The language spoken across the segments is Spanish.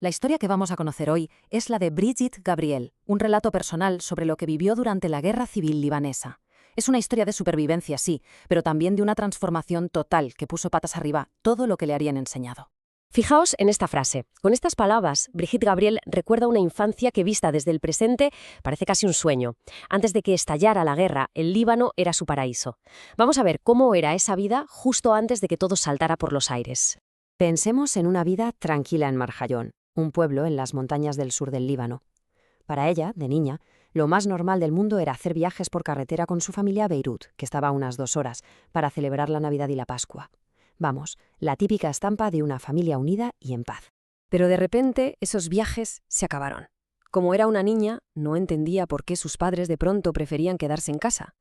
La historia que vamos a conocer hoy es la de Brigitte Gabriel, un relato personal sobre lo que vivió durante la Guerra Civil libanesa. Es una historia de supervivencia, sí, pero también de una transformación total que puso patas arriba todo lo que le habían enseñado. Fijaos en esta frase. Con estas palabras, Brigitte Gabriel recuerda una infancia que, vista desde el presente, parece casi un sueño. Antes de que estallara la guerra, el Líbano era su paraíso. Vamos a ver cómo era esa vida justo antes de que todo saltara por los aires. Pensemos en una vida tranquila en Marjayón, un pueblo en las montañas del sur del Líbano. Para ella, de niña, lo más normal del mundo era hacer viajes por carretera con su familia a Beirut, que estaba a unas 2 horas, para celebrar la Navidad y la Pascua. Vamos, la típica estampa de una familia unida y en paz. Pero de repente esos viajes se acabaron. Como era una niña, no entendía por qué sus padres de pronto preferían quedarse en casa.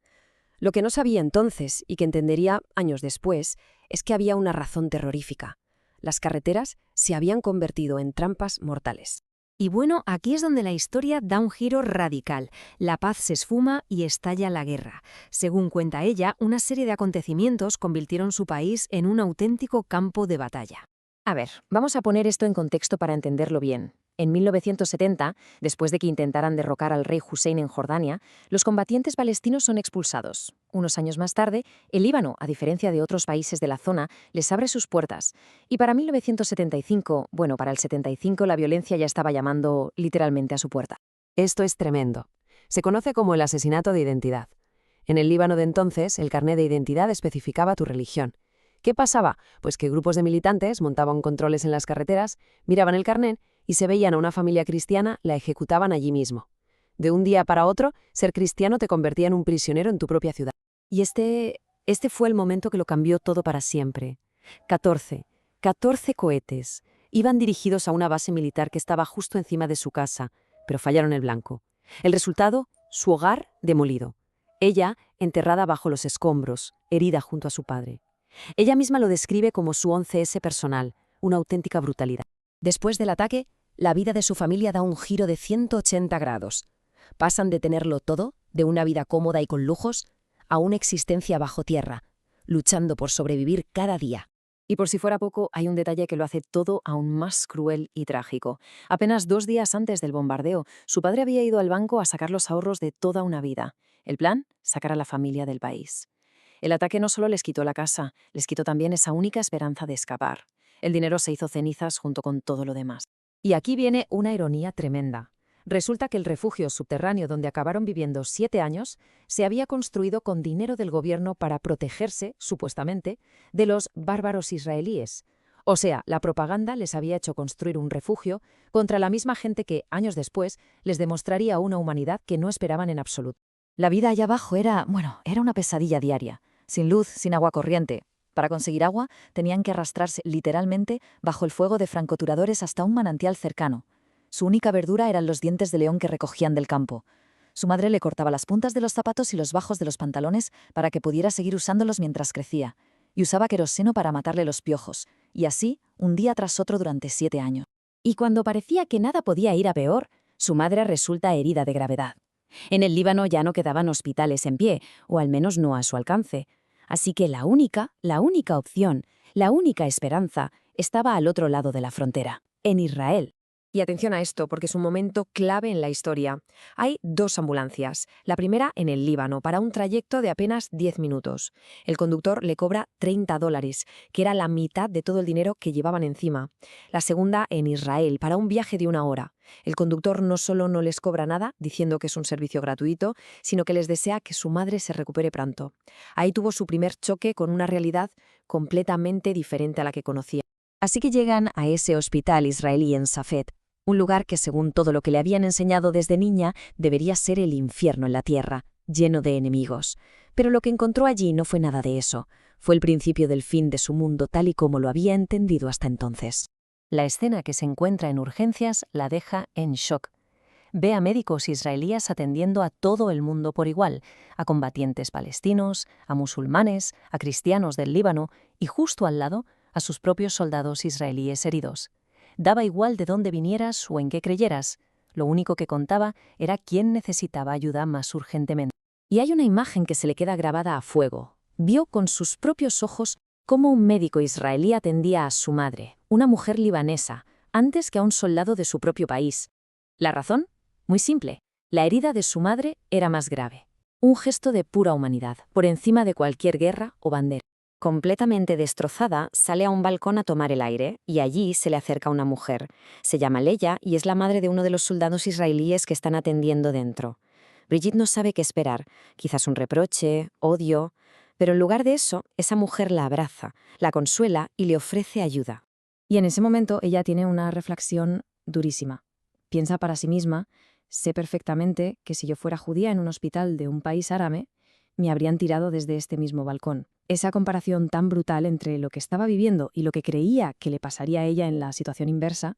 Lo que no sabía entonces, y que entendería años después, es que había una razón terrorífica. Las carreteras se habían convertido en trampas mortales. Y bueno, aquí es donde la historia da un giro radical. La paz se esfuma y estalla la guerra. Según cuenta ella, una serie de acontecimientos convirtieron su país en un auténtico campo de batalla. A ver, vamos a poner esto en contexto para entenderlo bien. En 1970, después de que intentaran derrocar al rey Hussein en Jordania, los combatientes palestinos son expulsados. Unos años más tarde, el Líbano, a diferencia de otros países de la zona, les abre sus puertas. Y para 1975, para el 75 la violencia ya estaba llamando literalmente a su puerta. Esto es tremendo. Se conoce como el asesinato de identidad. En el Líbano de entonces, el carné de identidad especificaba tu religión. ¿Qué pasaba? Pues que grupos de militantes montaban controles en las carreteras, miraban el carné y se veían a una familia cristiana, la ejecutaban allí mismo. De un día para otro, ser cristiano te convertía en un prisionero en tu propia ciudad. Y este fue el momento que lo cambió todo para siempre. 14 cohetes. Iban dirigidos a una base militar que estaba justo encima de su casa, pero fallaron el blanco. El resultado, su hogar demolido. Ella enterrada bajo los escombros, herida junto a su padre. Ella misma lo describe como su 11S personal, una auténtica brutalidad. Después del ataque, la vida de su familia da un giro de 180 grados. Pasan de tenerlo todo, de una vida cómoda y con lujos, a una existencia bajo tierra, luchando por sobrevivir cada día. Y por si fuera poco, hay un detalle que lo hace todo aún más cruel y trágico. Apenas 2 días antes del bombardeo, su padre había ido al banco a sacar los ahorros de toda una vida. El plan, sacar a la familia del país. El ataque no solo les quitó la casa, les quitó también esa única esperanza de escapar. El dinero se hizo cenizas junto con todo lo demás. Y aquí viene una ironía tremenda. Resulta que el refugio subterráneo donde acabaron viviendo 7 años se había construido con dinero del gobierno para protegerse, supuestamente, de los bárbaros israelíes. O sea, la propaganda les había hecho construir un refugio contra la misma gente que, años después, les demostraría una humanidad que no esperaban en absoluto. La vida allá abajo era una pesadilla diaria, sin luz, sin agua corriente. Para conseguir agua, tenían que arrastrarse literalmente bajo el fuego de francotiradores hasta un manantial cercano. Su única verdura eran los dientes de león que recogían del campo. Su madre le cortaba las puntas de los zapatos y los bajos de los pantalones para que pudiera seguir usándolos mientras crecía, y usaba queroseno para matarle los piojos, y así, un día tras otro durante 7 años. Y cuando parecía que nada podía ir a peor, su madre resulta herida de gravedad. En el Líbano ya no quedaban hospitales en pie, o al menos no a su alcance. Así que la única opción, la única esperanza, estaba al otro lado de la frontera, en Israel. Y atención a esto, porque es un momento clave en la historia. Hay 2 ambulancias. La primera en el Líbano, para un trayecto de apenas 10 minutos. El conductor le cobra $30, que era la mitad de todo el dinero que llevaban encima. La segunda en Israel, para un viaje de 1 hora. El conductor no solo no les cobra nada, diciendo que es un servicio gratuito, sino que les desea que su madre se recupere pronto. Ahí tuvo su primer choque con una realidad completamente diferente a la que conocía. Así que llegan a ese hospital israelí en Safed, un lugar que, según todo lo que le habían enseñado desde niña, debería ser el infierno en la tierra, lleno de enemigos. Pero lo que encontró allí no fue nada de eso. Fue el principio del fin de su mundo tal y como lo había entendido hasta entonces. La escena que se encuentra en urgencias la deja en shock. Ve a médicos israelíes atendiendo a todo el mundo por igual, a combatientes palestinos, a musulmanes, a cristianos del Líbano y justo al lado a sus propios soldados israelíes heridos. Daba igual de dónde vinieras o en qué creyeras. Lo único que contaba era quién necesitaba ayuda más urgentemente. Y hay una imagen que se le queda grabada a fuego. Vio con sus propios ojos cómo un médico israelí atendía a su madre, una mujer libanesa, antes que a un soldado de su propio país. ¿La razón? Muy simple. La herida de su madre era más grave. Un gesto de pura humanidad, por encima de cualquier guerra o bandera. Completamente destrozada, sale a un balcón a tomar el aire y allí se le acerca una mujer. Se llama Leia y es la madre de uno de los soldados israelíes que están atendiendo dentro. Brigitte no sabe qué esperar, quizás un reproche, odio, pero en lugar de eso, esa mujer la abraza, la consuela y le ofrece ayuda. Y en ese momento ella tiene una reflexión durísima. Piensa para sí misma: sé perfectamente que si yo fuera judía en un hospital de un país árabe, me habrían tirado desde este mismo balcón. Esa comparación tan brutal entre lo que estaba viviendo y lo que creía que le pasaría a ella en la situación inversa,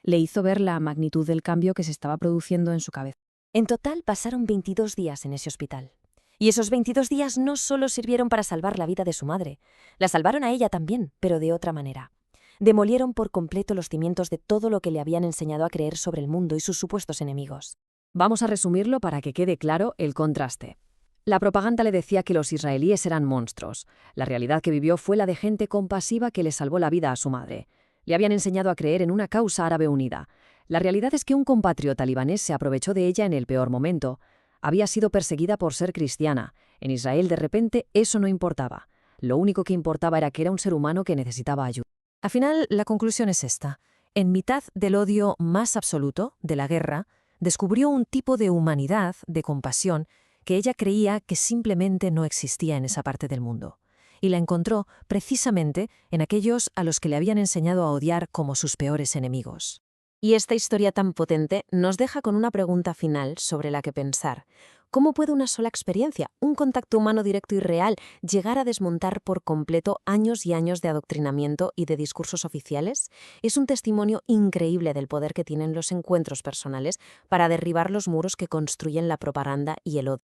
le hizo ver la magnitud del cambio que se estaba produciendo en su cabeza. En total pasaron 22 días en ese hospital. Y esos 22 días no solo sirvieron para salvar la vida de su madre, la salvaron a ella también, pero de otra manera. Demolieron por completo los cimientos de todo lo que le habían enseñado a creer sobre el mundo y sus supuestos enemigos. Vamos a resumirlo para que quede claro el contraste. La propaganda le decía que los israelíes eran monstruos. La realidad que vivió fue la de gente compasiva que le salvó la vida a su madre. Le habían enseñado a creer en una causa árabe unida. La realidad es que un compatriota libanés se aprovechó de ella en el peor momento. Había sido perseguida por ser cristiana. En Israel, de repente, eso no importaba. Lo único que importaba era que era un ser humano que necesitaba ayuda. Al final, la conclusión es esta. En mitad del odio más absoluto de la guerra, descubrió un tipo de humanidad, de compasión, que ella creía que simplemente no existía en esa parte del mundo. Y la encontró precisamente en aquellos a los que le habían enseñado a odiar como sus peores enemigos. Y esta historia tan potente nos deja con una pregunta final sobre la que pensar. ¿Cómo puede una sola experiencia, un contacto humano directo y real, llegar a desmontar por completo años y años de adoctrinamiento y de discursos oficiales? Es un testimonio increíble del poder que tienen los encuentros personales para derribar los muros que construyen la propaganda y el odio.